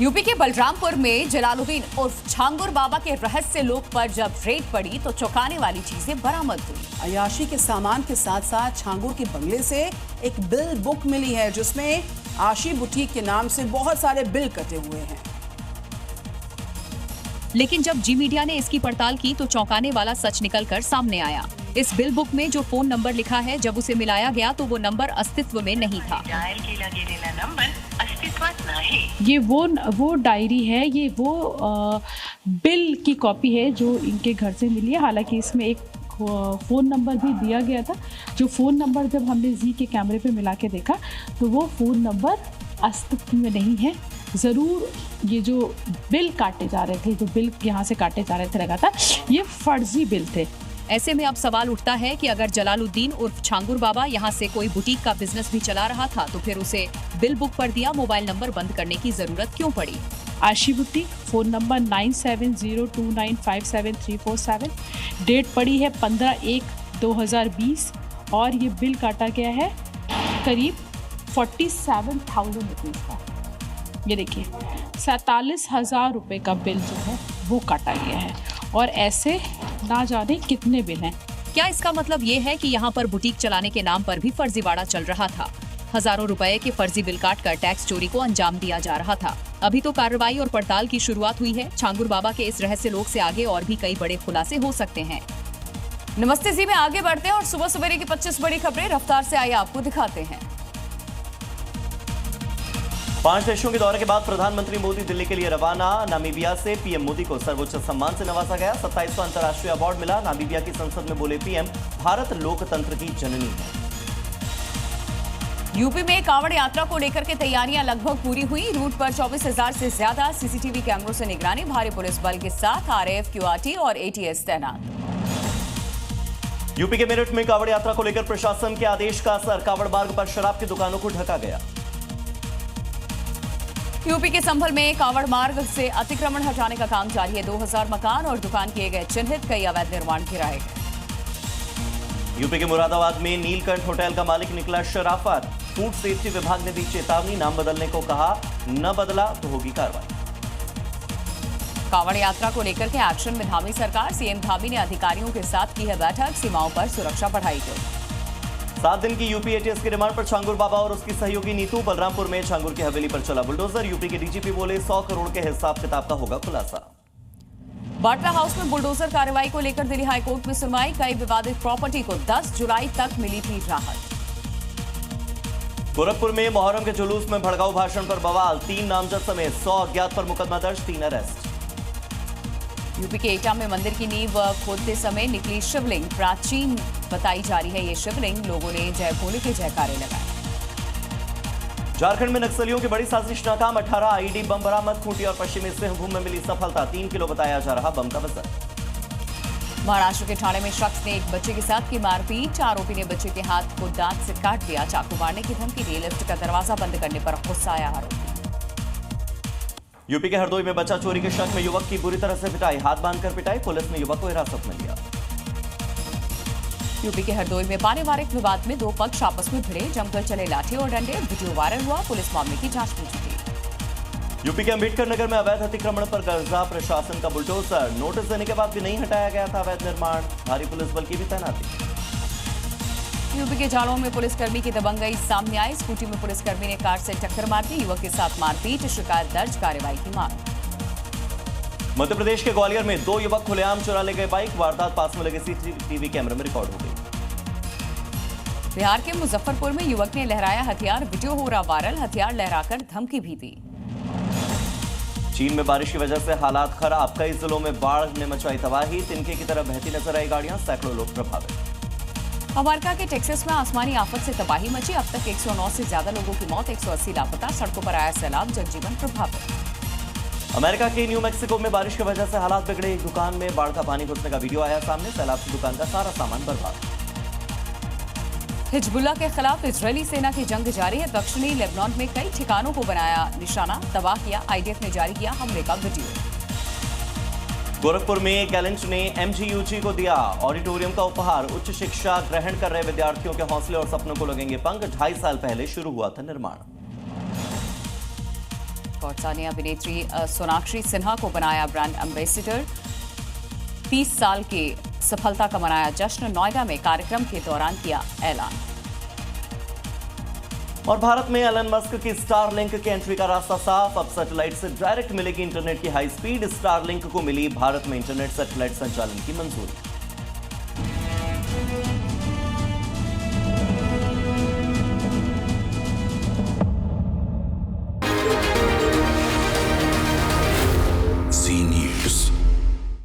UP के बलरामपुर में जलालुद्दीन उर्फ छांगुर बाबा के रहस्य लोक पर जब रेड पड़ी तो चौंकाने वाली चीजें बरामद हुई। अयाशी के सामान के साथ साथ छांगुर के बंगले से एक बिल बुक मिली है जिसमें आशी बुटीक के नाम से बहुत सारे बिल कटे हुए हैं। लेकिन जब जी मीडिया ने इसकी पड़ताल की तो चौंकाने वाला सच निकलकर सामने आया। इस बिल बुक में जो फोन नंबर लिखा है, जब उसे मिलाया गया तो वो नंबर अस्तित्व में नहीं था। ये वो डायरी है, ये वो बिल की कॉपी है जो इनके घर से मिली है। हालांकि इसमें एक फ़ोन नंबर भी दिया गया था। जो फ़ोन नंबर जब हमने जी के कैमरे पे मिला के देखा तो वो फ़ोन नंबर अस्तित्व में नहीं है। ज़रूर ये जो बिल काटे जा रहे थे, जो बिल यहाँ से काटे जा रहे थे लगातार, ये फर्जी बिल थे। ऐसे में अब सवाल उठता है कि अगर जलालुद्दीन उर्फ छांगुर बाबा यहाँ से कोई बुटीक का बिजनेस भी चला रहा था तो फिर उसे बिल बुक पर दिया मोबाइल नंबर बंद करने की जरूरत क्यों पड़ी। आशी बुटीक, फ़ोन नंबर 9702957347, डेट पड़ी है 15/1/2020 और ये बिल काटा गया है करीब 47,000 रुपीज़ का। ये देखिए 47,000 रुपये का बिल जो है वो काटा गया है और ऐसे ना जाने कितने बिल हैं। क्या इसका मतलब ये है कि यहाँ पर बुटीक चलाने के नाम पर भी फर्जीवाड़ा चल रहा था? हजारों रुपए के फर्जी बिल काटकर टैक्स चोरी को अंजाम दिया जा रहा था। अभी तो कार्रवाई और पड़ताल की शुरुआत हुई है। छांगुर बाबा के इस रहस्य लोक से आगे और भी कई बड़े खुलासे हो सकते हैं। नमस्ते जी में आगे बढ़ते हैं और सुबह सवेरे की 25 बड़ी खबरें रफ्तार से आइए आपको दिखाते हैं। 5 देशों के दौरे के बाद प्रधानमंत्री मोदी दिल्ली के लिए रवाना। नामीबिया से पीएम मोदी को सर्वोच्च सम्मान से नवाजा गया। 27वां अंतर्राष्ट्रीय अवार्ड मिला। नामीबिया की संसद में बोले पीएम, भारत लोकतंत्र की जननी है। यूपी में कांवड़ यात्रा को लेकर के तैयारियां लगभग पूरी हुई। रूट पर 24,000 से ज्यादा सीसीटीवी कैमरों से निगरानी। भारी पुलिस बल के साथ आरएएफ, क्यूआरटी और एटीएस तैनात। यूपी के मेरठ में कांवड़ यात्रा को लेकर प्रशासन के आदेश का असर। कांवड़ मार्ग पर शराब की दुकानों को ढका गया। यूपी के संभल में कांवड़ मार्ग से अतिक्रमण हटाने का काम जारी है। 2000 मकान और दुकान किए गए चिन्हित, कई अवैध निर्माण गिराए गए। यूपी के मुरादाबाद में नीलकंठ होटल का मालिक निकला शराफत। फूड सेफ्टी विभाग ने दी चेतावनी, नाम बदलने को कहा, न बदला तो होगी कार्रवाई। कांवड़ यात्रा को लेकर के एक्शन में धामी सरकार। सीएम धामी ने अधिकारियों के साथ की है बैठक। सीमाओं पर सुरक्षा बढ़ाई गई। 7 दिन की यूपी एटीएस की रिमांड पर छांगुर बाबा और उसकी सहयोगी नीतू। बलरामपुर में छांगुर की हवेली पर चला बुलडोजर। यूपी के डीजीपी बोले 100 करोड़ के हिसाब किताब का होगा खुलासा। बाटला हाउस में बुलडोजर कार्रवाई को लेकर दिल्ली हाईकोर्ट में सुनवाई। कई विवादित प्रॉपर्टी को 10 जुलाई तक मिली थी राहत। गोरखपुर में मुहर्रम के जुलूस में भड़काऊ भाषण पर बवाल। 3 नामजद समेत 100 अज्ञात पर मुकदमा दर्ज, 3 अरेस्ट। यूपी के एटा में मंदिर की नींव खोदते समय निकली शिवलिंग। प्राचीन बताई जा रही है ये शिवलिंग। लोगों ने जय भोले के जयकारे लगाए। झारखंड में नक्सलियों की बड़ी साजिश नाकाम। 18 आईईडी बम बरामद। खूंटी और पश्चिमी सिंहभूम में मिली सफलता। 3 किलो बताया जा रहा बम का वजन। महाराष्ट्र के ठाणे में शख्स ने एक बच्चे के साथ की मारपीट। आरोपी ने बच्चे के हाथ को दांत से काट दिया। चाकू मारने की धमकी दी। लिफ्ट का दरवाजा बंद करने पर गुस्साया आरोपी। यूपी के हरदोई में बच्चा चोरी के शक में युवक की बुरी तरह से पिटाई। हाथ बांधकर पिटाई। पुलिस ने युवक को हिरासत में लिया। यूपी के हरदोई में पारिवारिक विवाद में 2 पक्ष आपस में भिड़े। जमकर चले लाठी और डंडे। वीडियो वायरल हुआ। पुलिस मामले की जांच में जुटी। यूपी के अंबेडकर नगर में अवैध अतिक्रमण पर गर्जा। प्रशासन का बुलडोजर। नोटिस देने के बाद भी नहीं हटाया गया था अवैध निर्माण। भारी पुलिस बल की भी तैनाती। यूपी के जालौन में पुलिसकर्मी की दबंगई सामने आई। स्कूटी में पुलिसकर्मी ने कार से टक्कर मार दी। युवक के साथ मारपीट। शिकायत दर्ज, कार्रवाई की मांग। मध्य प्रदेश के ग्वालियर में 2 युवक खुलेआम चुरा ले गए बाइक। वारदात पास में लगे सीसीटीवी कैमरे में रिकॉर्ड हो गई। बिहार के मुजफ्फरपुर में युवक ने लहराया हथियार। वीडियो हो रहा वायरल। हथियार लहराकर धमकी भी दी। चीन में बारिश की वजह से हालात खराब। कई जिलों में बाढ़ ने मचाई तबाही। तिनके की तरह बहती नजर आई गाड़ियां। सैकड़ों लोग प्रभावित। अमेरिका के टेक्सास में आसमानी आफत से तबाही मची। अब तक 109 से ज्यादा लोगों की मौत। 180 लापता। सड़कों पर आया सैलाब। जनजीवन प्रभावित। अमेरिका के न्यू मैक्सिको में बारिश की वजह से हालात बिगड़े। एक दुकान में बाढ़ का पानी घुसने का वीडियो आया सामने। सैलाब की दुकान का सारा सामान बर्बाद। हिजबुल्लाह के खिलाफ इजरायली सेना की जंग जारी है। दक्षिणी लेबनान में कई ठिकानों को बनाया निशाना। तबाह किया। आईडीएफ ने जारी किया हमले का वीडियो। गोरखपुर में कैलेंच ने एमजीयूजी को दिया ऑडिटोरियम का उपहार। उच्च शिक्षा ग्रहण कर रहे विद्यार्थियों के हौसले और सपनों को लगेंगे पंख। 2.5 साल पहले शुरू हुआ था निर्माण। स्पॉट्स ने अभिनेत्री सोनाक्षी सिन्हा को बनाया ब्रांड एम्बेसडर। 30 साल के सफलता का मनाया जश्न, नोएडा में कार्यक्रम के दौरान किया ऐलान। और भारत में एलन मस्क की स्टारलिंक की एंट्री का रास्ता साफ। अब सैटेलाइट से डायरेक्ट मिलेगी इंटरनेट की हाई स्पीड। स्टारलिंक को मिली भारत में इंटरनेट सैटेलाइट संचालन की मंजूरी।